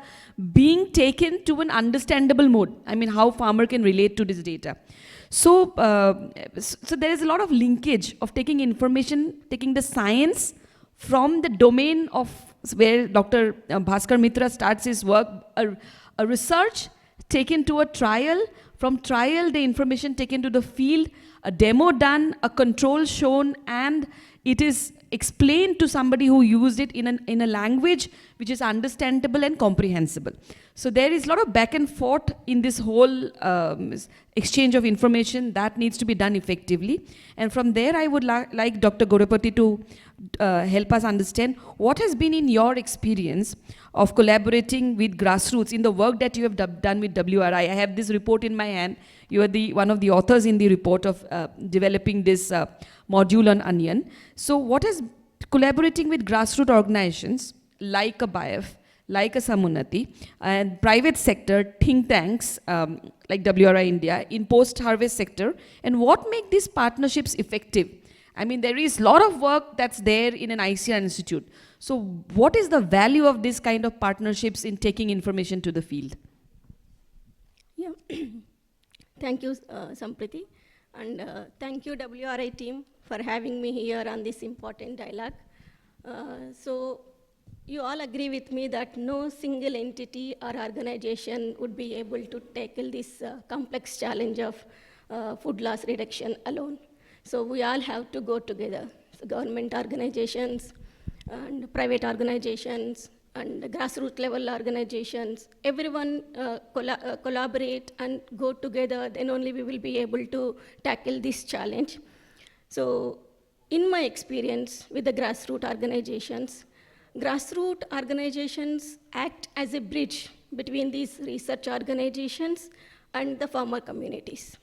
being taken to an understandable mode. I mean, how farmer can relate to this data. So there is a lot of linkage of taking information, taking the science from the domain of where Dr. Bhaskar Mitra starts his work, a research taken to a trial, from trial the information taken to the field, a demo done, a control shown, and it is explained to somebody who used it in a language which is understandable and comprehensible. So there is a lot of back and forth in this whole exchange of information that needs to be done effectively. And from there, I would like Dr. Gorapati to help us understand what has been in your experience of collaborating with grassroots in the work that you have done with WRI. I have this report in my hand. You are one of the authors in the report of developing this module on onion. So what is collaborating with grassroots organizations like a BIF, like a Samunati, and private sector think tanks like WRI India in post-harvest sector, and what make these partnerships effective? I mean, there is a lot of work that's there in an ICR institute. So what is the value of this kind of partnerships in taking information to the field? Yeah. Thank you, Sampriti. And thank you, WRI team, for having me here on this important dialogue. So you all agree with me that no single entity or organization would be able to tackle this complex challenge of food loss reduction alone. So we all have to go together. So government organizations and private organizations and grassroots level organizations, everyone collaborate and go together, then only we will be able to tackle this challenge. So in my experience with the grassroots organizations act as a bridge between these research organizations and the farmer communities.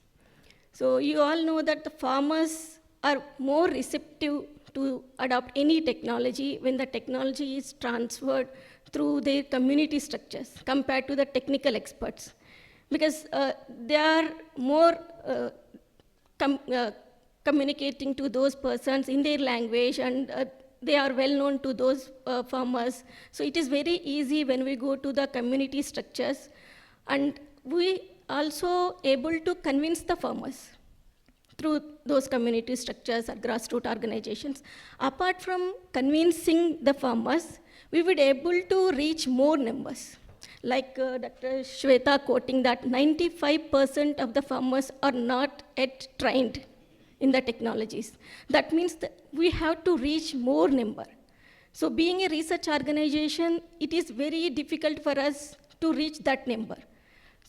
So you all know that the farmers are more receptive to adopt any technology when the technology is transferred through their community structures compared to the technical experts, because they are more communicating to those persons in their language, and they are well known to those farmers. So it is very easy when we go to the community structures, and we also able to convince the farmers through those community structures or grassroots organizations. Apart from convincing the farmers, we would able to reach more numbers. Like Dr. Shweta quoting that 95% of the farmers are not yet trained in the technologies. That means that we have to reach more number. So being a research organization, it is very difficult for us to reach that number.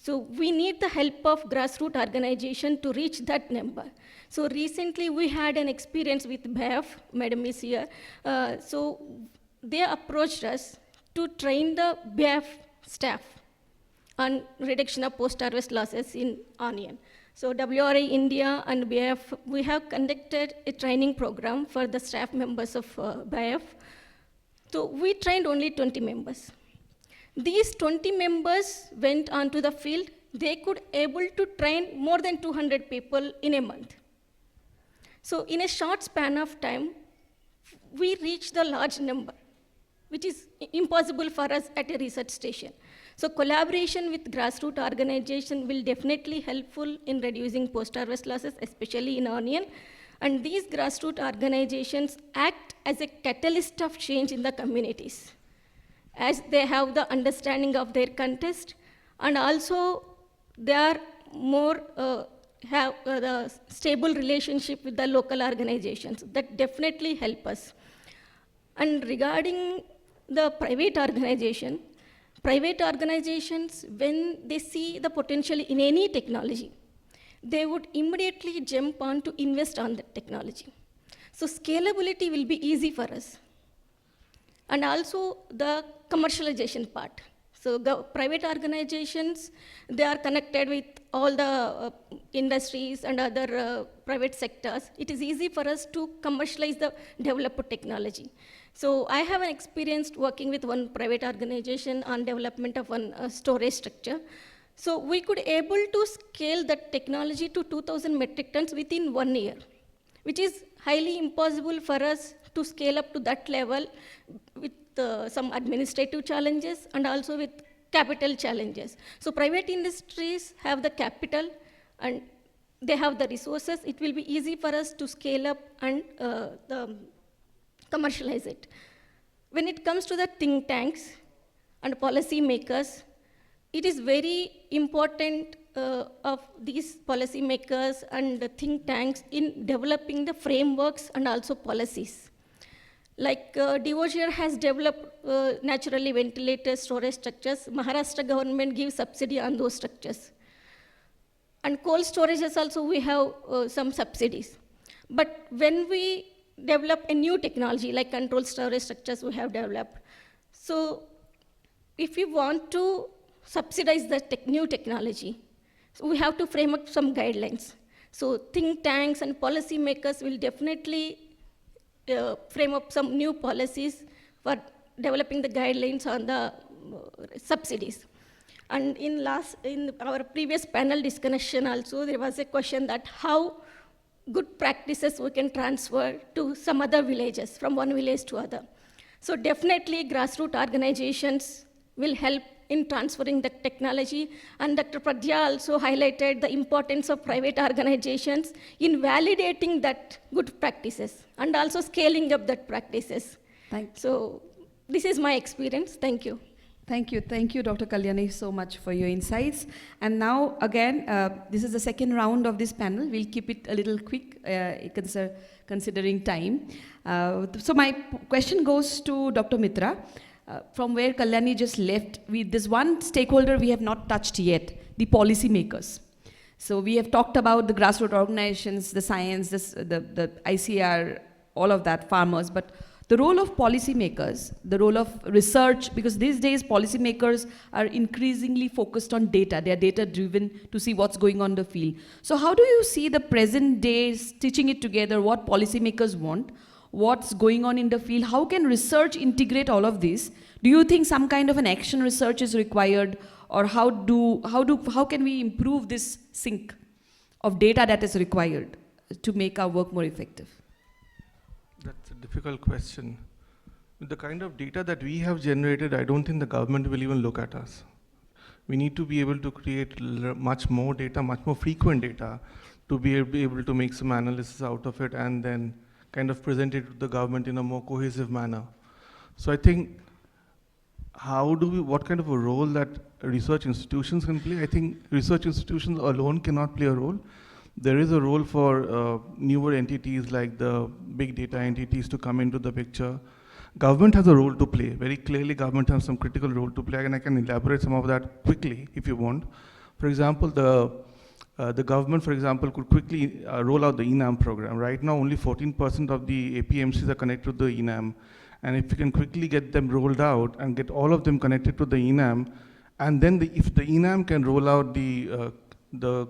So we need the help of grassroots organization to reach that number. So recently we had an experience with BIF, Madam is here. So they approached us to train the BIF staff on reduction of post-harvest losses in onion. So WRI India and BIF, we have conducted a training program for the staff members of BIF. So we trained only 20 members. These 20 members went onto the field. They could able to train more than 200 people in a month. So in a short span of time, we reached the large number, which is impossible for us at a research station. So collaboration with grassroots organization will definitely helpful in reducing post-harvest losses, especially in onion. And these grassroots organizations act as a catalyst of change in the communities, as they have the understanding of their context, and also they are more have the stable relationship with the local organizations. That definitely help us. And regarding the private organizations, when they see the potential in any technology, they would immediately jump on to invest on the technology. So scalability will be easy for us. And also the commercialization part. So private organizations, they are connected with all the industries and other private sectors. It is easy for us to commercialize the developed technology. So I have an experience working with one private organization on development of one storage structure. So we could able to scale that technology to 2,000 metric tons within 1 year, which is highly impossible for us to scale up to that level with some administrative challenges and also with capital challenges. So private industries have the capital and they have the resources. It will be easy for us to scale up and commercialize it. When it comes to the think tanks and policy makers, it is very important of these policymakers and the think tanks in developing the frameworks and also policies. Like DOGR has developed naturally ventilated storage structures. Maharashtra government gives subsidy on those structures. And cold storages also we have some subsidies. But when we develop a new technology like controlled storage structures we have developed, so if we want to subsidize the new technology, so we have to frame up some guidelines. So think tanks and policy makers will definitely frame up some new policies for developing the guidelines on the subsidies. And in our previous panel discussion also, there was a question that how good practices we can transfer to some other villages, from one village to other. So definitely grassroots organizations will help in transferring the technology. And Dr. Pradya also highlighted the importance of private organizations in validating that good practices and also scaling up that practices. So this is my experience. Thank you. Thank you, Dr. Kalyani, so much for your insights. And now, again, this is the second round of this panel. We'll keep it a little quick, considering time. So my question goes to Dr. Mitra. From where Kalyani just left, this one stakeholder we have not touched yet, the policy makers. So we have talked about the grassroots organizations, the science, the ICR, all of that, farmers, but the role of policymakers, the role of research, because these days policymakers are increasingly focused on data. They are data-driven to see what's going on in the field. So how do you see the present day stitching it together, what policymakers want, what's going on in the field? How can research integrate all of this? Do you think some kind of an action research is required, or how can we improve this sync of data that is required to make our work more effective? That's a difficult question. With the kind of data that we have generated, I don't think the government will even look at us. We need to be able to create much more data, much more frequent data, to be able to make some analysis out of it and then kind of present it to the government in a more cohesive manner. So I think, what kind of a role that research institutions can play? I think research institutions alone cannot play a role. There is a role for newer entities like the big data entities to come into the picture. Government has a role to play. Very clearly, government has some critical role to play, and I can elaborate some of that quickly if you want. For example, the government, for example, could quickly roll out the ENAM program. Right now, only 14% of the APMCs are connected to the ENAM. And if we can quickly get them rolled out and get all of them connected to the ENAM, and then if the ENAM can roll out the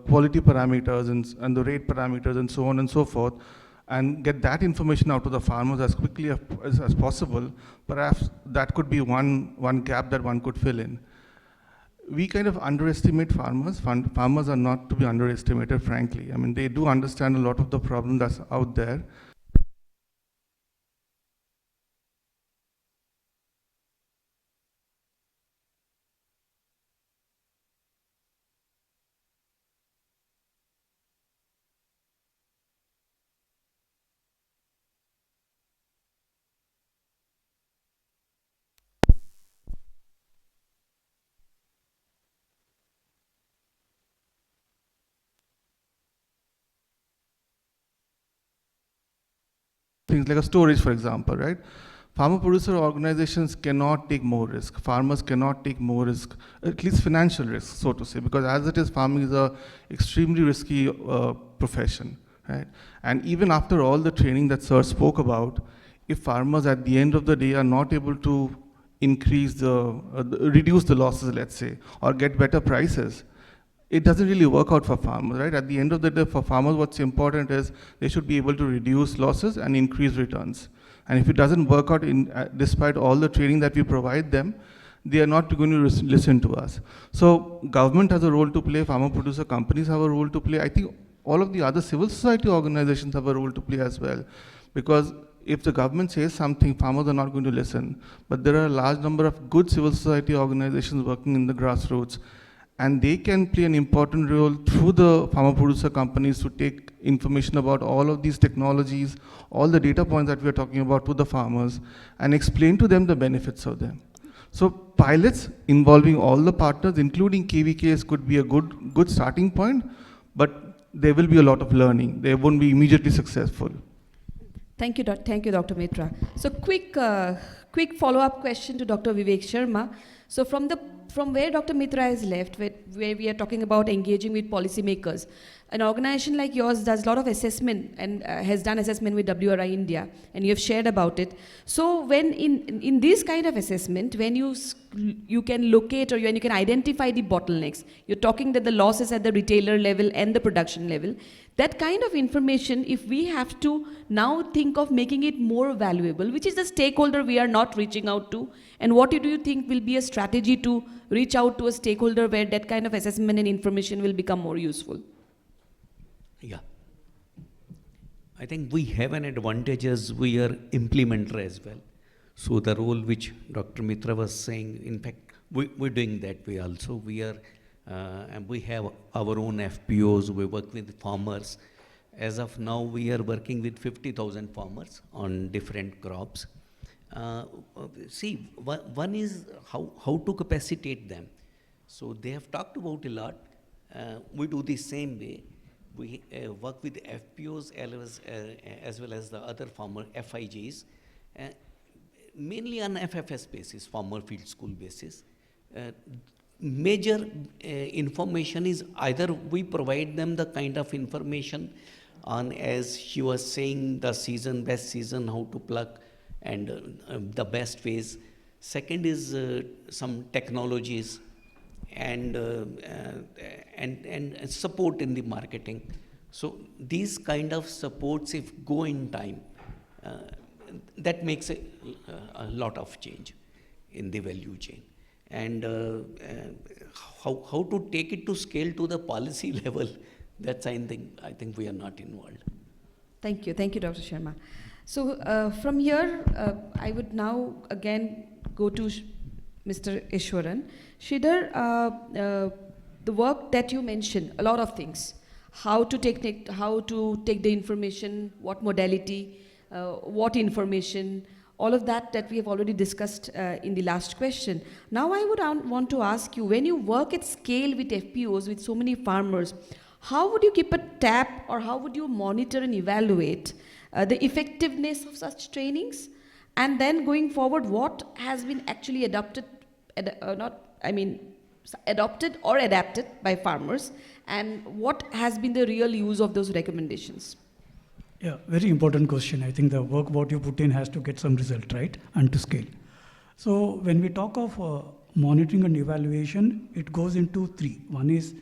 quality parameters and the rate parameters and so on and so forth, and get that information out to the farmers as quickly as possible, perhaps that could be one gap that one could fill in. We kind of underestimate farmers. Farmers are not to be underestimated, frankly. I mean, they do understand a lot of the problem that's out there. Things like a storage, for example, right? Farmer-producer organizations cannot take more risk. Farmers cannot take more risk, at least financial risk, so to say, because as it is, farming is an extremely risky profession, right? And even after all the training that Sir spoke about, if farmers at the end of the day are not able to reduce the losses, let's say, or get better prices, it doesn't really work out for farmers, right? At the end of the day, for farmers, what's important is they should be able to reduce losses and increase returns. And if it doesn't work out, despite all the training that we provide them, they are not going to listen to us. So government has a role to play, farmer producer companies have a role to play. I think all of the other civil society organizations have a role to play as well. Because if the government says something, farmers are not going to listen. But there are a large number of good civil society organizations working in the grassroots, and they can play an important role through the farmer producer companies to take information about all of these technologies, all the data points that we're talking about to the farmers, and explain to them the benefits of them. So pilots involving all the partners, including KVKs, could be a good starting point, but there will be a lot of learning. They won't be immediately successful. Thank you, Dr. Mitra. So quick follow-up question to Dr. Vivek Sharma. So from where Dr. Mitra has left, where we are talking about engaging with policymakers, an organization like yours does a lot of assessment and has done assessment with WRI India, and you have shared about it. So when in this kind of assessment, when you can locate or when you can identify the bottlenecks, you're talking that the losses at the retailer level and the production level, that kind of information, if we have to now think of making it more valuable, which is the stakeholder we are not reaching out to, and what do you think will be a strategy to reach out to a stakeholder where that kind of assessment and information will become more useful? Yeah. I think we have an advantage as we are implementer as well. So the role which Dr. Mitra was saying, in fact, we're doing that way also. We are, and we have our own FPOs, we work with farmers. As of now, we are working with 50,000 farmers on different crops. See, one is how to capacitate them. So they have talked about a lot. We do the same way. We work with FPOs as well as the other farmer FIGs, mainly on FFS basis, farmer field school basis. Major information is either we provide them the kind of information on, as she was saying, the season, best season, how to pluck, and the best ways. Second is some technologies and support in the marketing. So these kind of supports, if go in time, that makes a lot of change in the value chain. And how to take it to scale to the policy level, that's I think we are not involved. Thank you, Dr. Sharma. So from here, I would now again go to Mr. Ishwaran. Sridhar, the work that you mentioned, a lot of things, how to take the information, what modality, what information, all of that we have already discussed in the last question. Now I would want to ask you, when you work at scale with FPOs, with so many farmers, how would you keep a tab, or how would you monitor and evaluate the effectiveness of such trainings? And then going forward, what has been actually adopted or adapted by farmers, and what has been the real use of those recommendations? Yeah, very important question. I think the work what you put in has to get some result, right, and to scale. So when we talk of monitoring and evaluation, it goes into three. One is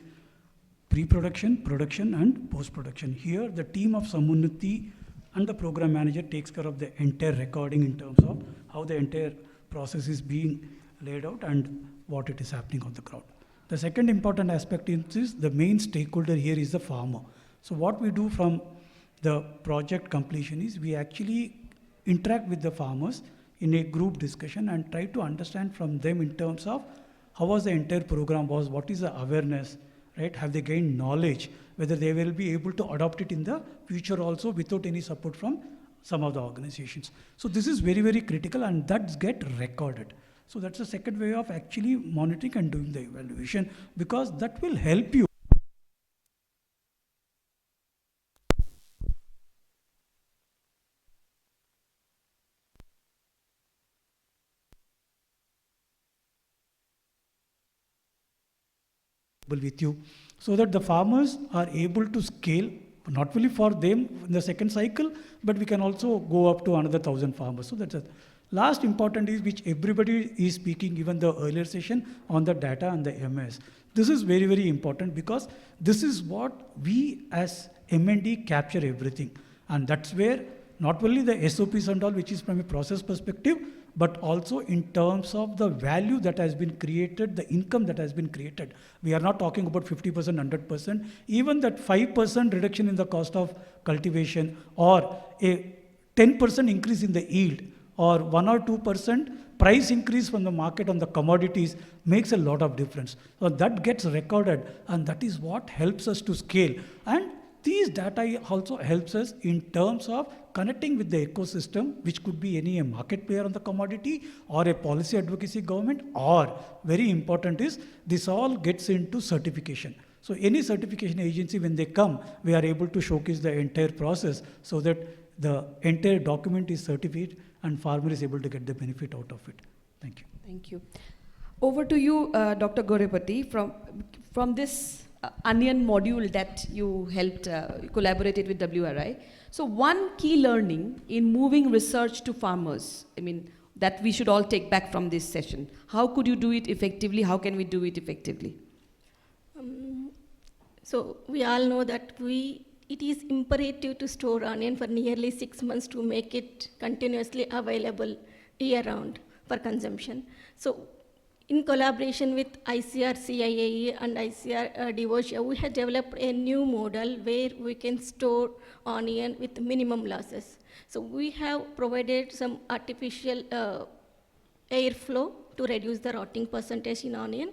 pre-production, production, and post-production. Here, the team of Samunnati and the program manager takes care of the entire recording in terms of how the entire process is being laid out and what it is happening on the ground. The second important aspect is the main stakeholder here is the farmer. So what we do from the project completion is we actually interact with the farmers in a group discussion and try to understand from them in terms of how was the entire program was, what is the awareness, right? Have they gained knowledge, whether they will be able to adopt it in the future also without any support from some of the organizations. So this is very, very critical, and that's get recorded. So that's the second way of actually monitoring and doing the evaluation, because that will help you. With you, so that the farmers are able to scale, not only for them in the second cycle, but we can also go up to another 1,000 farmers. So that's Last important is which everybody is speaking, even the earlier session, on the data and the MS. This is very, very important because this is what we as M&D capture everything. And that's where not only the SOPs and all, which is from a process perspective, but also in terms of the value that has been created, the income that has been created. We are not talking about 50%, 100%. Even that 5% reduction in the cost of cultivation, or a 10% increase in the yield, or 1 or 2% price increase from the market on the commodities makes a lot of difference. So that gets recorded, and that is what helps us to scale. And these data also helps us in terms of connecting with the ecosystem, which could be a market player on the commodity, or a policy advocacy government, or very important is this all gets into certification. So any certification agency, when they come, we are able to showcase the entire process so that the entire document is certified and farmer is able to get the benefit out of it. Thank you. Thank you. Over to you, Dr. Gorepati, from this onion module that you helped collaborated with WRI. So one key learning in moving research to farmers, I mean, that we should all take back from this session. How could you do it effectively? How can we do it effectively? So we all know that it is imperative to store onion for nearly 6 months to make it continuously available year-round for consumption. So in collaboration with ICR CIAE and ICR Devosia, we have developed a new model where we can store onion with minimum losses. So we have provided some artificial airflow to reduce the rotting percentage in onion.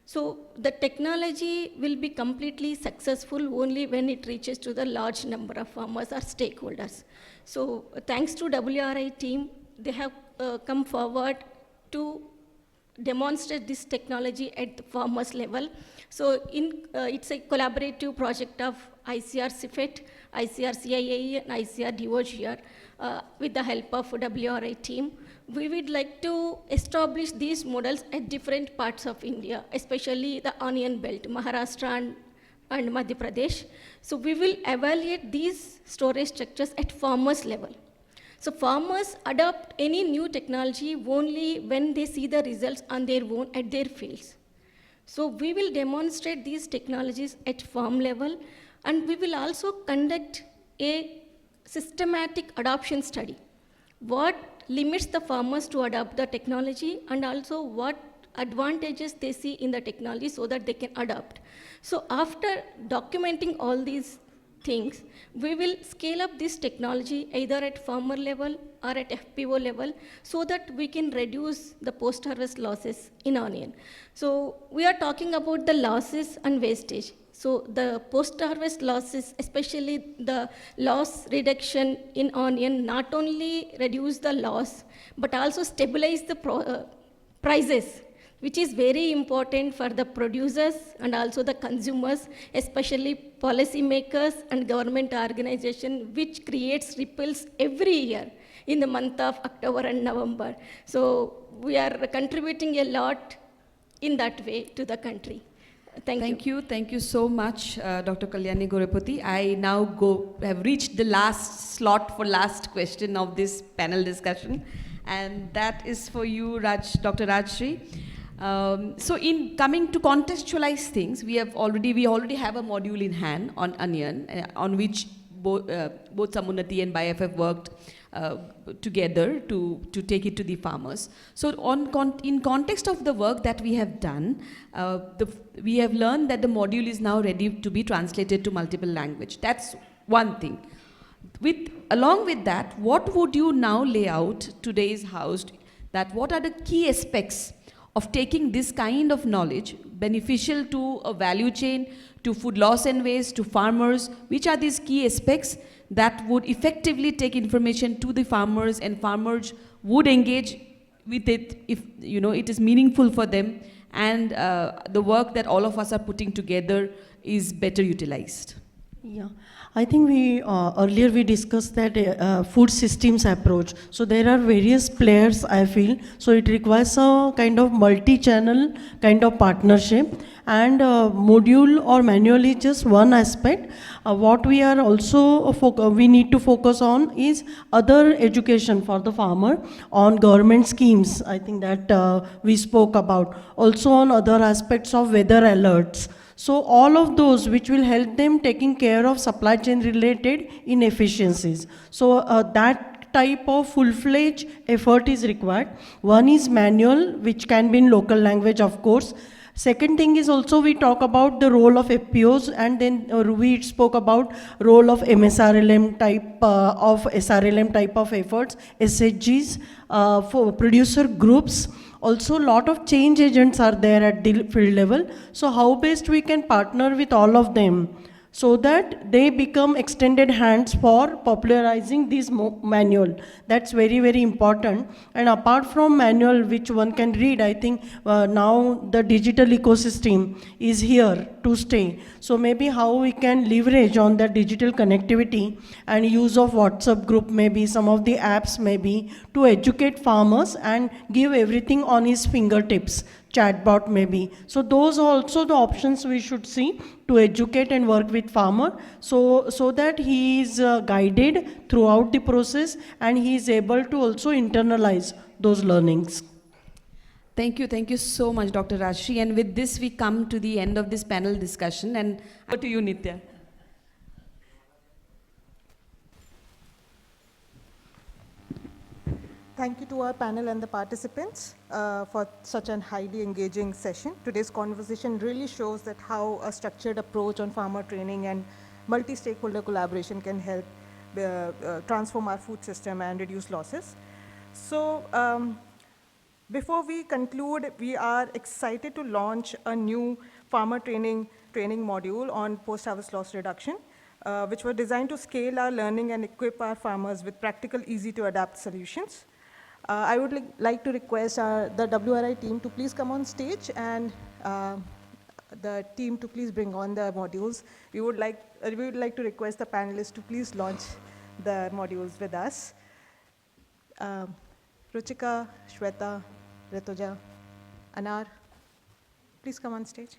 So the technology will be completely successful only when it reaches to the large number of farmers or stakeholders. So thanks to WRI team, they have come forward to demonstrate this technology at the farmers level. So it's a collaborative project of ICR CIFET, ICR CIAE, and ICR Devosia with the help of WRI team. We would like to establish these models at different parts of India, especially the onion belt, Maharashtra and Madhya Pradesh. So we will evaluate these storage structures at farmers level. So farmers adopt any new technology only when they see the results on their own at their fields. So we will demonstrate these technologies at farm level, and we will also conduct a systematic adoption study. What limits the farmers to adopt the technology, and also what advantages they see in the technology so that they can adopt. So after documenting all these things, we will scale up this technology either at farmer level or at FPO level so that we can reduce the post-harvest losses in onion. So we are talking about the losses and wastage. So the post-harvest losses, especially the loss reduction in onion, not only reduce the loss, but also stabilize the prices, which is very important for the producers and also the consumers, especially policymakers and government organizations, which creates ripples every year in the month of October and November. So we are contributing a lot in that way to the country. Thank you. Thank you so much, Dr. Kalyani Gorepati. I now have reached the last slot for last question of this panel discussion, and that is for you, Dr. Rajshri. So in coming to contextualize things, we already have a module in hand on onion, on which both Samunati and BIFF worked together to take it to the farmers. So in context of the work that we have done, we have learned that the module is now ready to be translated to multiple language. That's one thing. Along with that, what would you now lay out today's house, that what are the key aspects of taking this kind of knowledge beneficial to a value chain, to food loss and waste, to farmers? Which are these key aspects that would effectively take information to the farmers, and farmers would engage with it if it is meaningful for them, and the work that all of us are putting together is better utilized? Yeah, I think we earlier we discussed that food systems approach. So there are various players, I feel. So it requires a kind of multi-channel kind of partnership, and module or manual is just one aspect. What we are also we need to focus on is other education for the farmer on government schemes. I think that we spoke about also on other aspects of weather alerts. So all of those which will help them taking care of supply chain related inefficiencies. So that type of full-fledged effort is required. One is manual, which can be in local language, of course. Second thing is also we talk about the role of FPOs, and then we spoke about role of MSRLM type of SRLM type of efforts, SHGs, for producer groups. Also, a lot of change agents are there at the field level. So how best we can partner with all of them so that they become extended hands for popularizing this manual. That's very, very important. And apart from manual, which one can read, I think now the digital ecosystem is here to stay. So maybe how we can leverage on that digital connectivity and use of WhatsApp group, maybe some of the apps maybe, to educate farmers and give everything on his fingertips. Chatbot maybe. So those are also the options we should see to educate and work with farmer, so that he is guided throughout the process and he is able to also internalize those learnings. Thank you so much, Dr. Rashri. And with this, we come to the end of this panel discussion. And over to you, Nitya. Thank you to our panel and the participants for such a highly engaging session. Today's conversation really shows that how a structured approach on farmer training and multi-stakeholder collaboration can help transform our food system and reduce losses. So before we conclude, we are excited to launch a new farmer training module on post-harvest loss reduction, which were designed to scale our learning and equip our farmers with practical, easy-to-adapt solutions. I would like to request the WRI team to please come on stage, and the team to please bring on the modules. We would like to request the panelists to please launch the modules with us. Ruchika, Shweta, Rituja, Anar, please come on stage.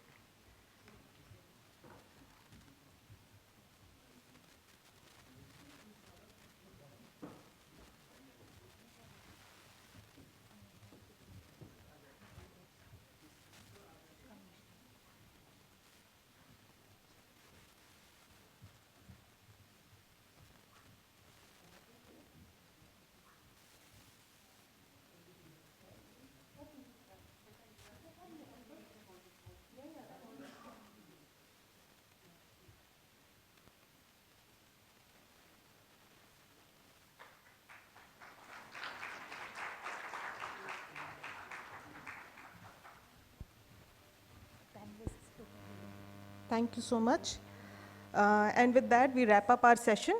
Thank you so much. And with that, we wrap up our session.